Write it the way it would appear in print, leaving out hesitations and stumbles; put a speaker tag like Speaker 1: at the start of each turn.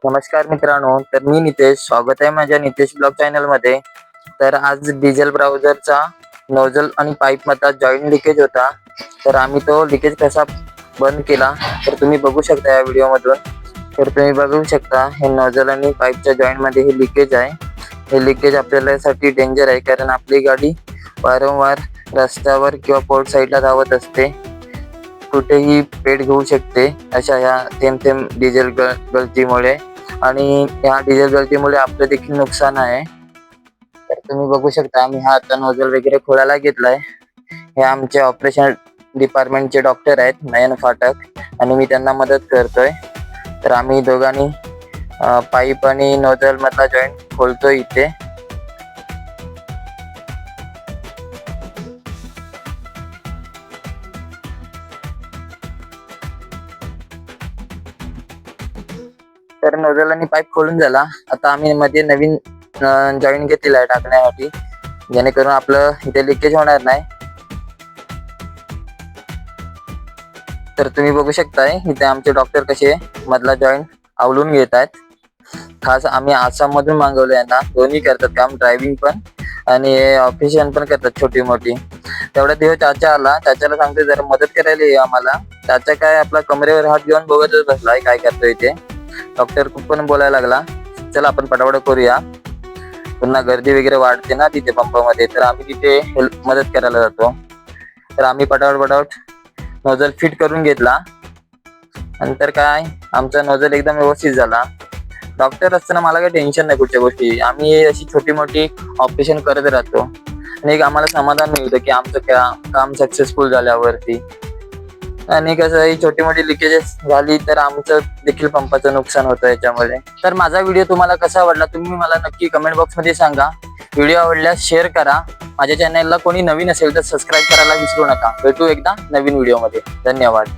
Speaker 1: नमस्कार मित्रांनो, तर मी नितेश. स्वागत आहे माझ्या नितेश ब्लॉग चॅनल मध्ये. तर आज डिझेल ब्राउझरचा नोझल आणि पाईप मधला जॉईंट लिकेज होता. तर आम्ही तो लिकेज कसा बंद केला तर तुम्ही बघू शकता या व्हिडिओ मधून. तर तुम्ही बघू शकता हे नोझल आणि पाईपच्या जॉईंट मध्ये हे लिकेज आहे. हे लिकेज आपल्यासाठी डेंजर आहे, कारण आपली गाडी वारंवार रस्त्यावर किंवा पोर्ट साईडला धावत असते. कुठेही पेट घेऊ शकते अशा ह्या थेंब थेंब डिझेल गळतीमुळे, आणि ह्या डिझेल गळतीमुळे आपलं देखील नुकसान आहे. तर तुम्ही बघू शकता आम्ही हा आता नोझल वगैरे खोलायला घेतलाय. हे आमचे ऑपरेशन डिपार्टमेंटचे डॉक्टर आहेत, नयन फाटक, आणि मी त्यांना मदत करतोय. तर आम्ही दोघांनी पाईप आणि नोझल मधला जॉईंट खोलतोय इथे. तर नोझल आणि पाईप खोलून झाला. आता आम्ही मध्ये नवीन जॉईंट घेतलेला आहे टाकण्यासाठी, जेणेकरून आपलं इथे लिकेज होणार नाही. तर तुम्ही बघू शकताय इथे आमचे डॉक्टर कसे मधला जॉईंट आवलून घेत आहेत. खास आम्ही आसाम मधून मागवले यांना. दोन्ही करतात काम, ड्रायव्हिंग पण आणि ऑपरेशन पण करतात छोटी मोठी. तेवढा दिवस चाचा आला. चाचाला सांगते जरा मदत करायला ये आम्हाला. चाचा काय आपला कमरेवर हात घेऊन बघतच बसलाय काय करतोय इथे. डॉक्टर खूप पण बोलायला लागला, चला आपण पटापट करूया, पुन्हा गर्दी वगैरे वाढते ना तिथे पंपामध्ये. तर आम्ही तिथे मदत करायला जातो. तर आम्ही पटापट नोझल फिट करून घेतला. नंतर काय आमचा नोझल एकदम व्यवस्थित झाला. डॉक्टर असताना मला काही टेन्शन नाही कुठच्या गोष्टी. आम्ही अशी छोटी मोठी ऑपरेशन करत राहतो, आणि एक आम्हाला समाधान मिळतं की आमचं काम सक्सेसफुल झाल्यावरती. आणि कसं ही छोटी मोठी लिकेजेस झाली तर आमचं देखील पंपाचं नुकसान होतं याच्यामध्ये. तर माझा व्हिडिओ तुम्हाला कसा आवडला तुम्ही मला नक्की कमेंट बॉक्स मध्ये सांगा. व्हिडिओ आवडल्यास शेअर करा. माझ्या चॅनलला कोणी नवीन असेल तर सबस्क्राईब करायला विसरू नका. भेटू एकदा नवीन व्हिडिओ मध्ये. धन्यवाद.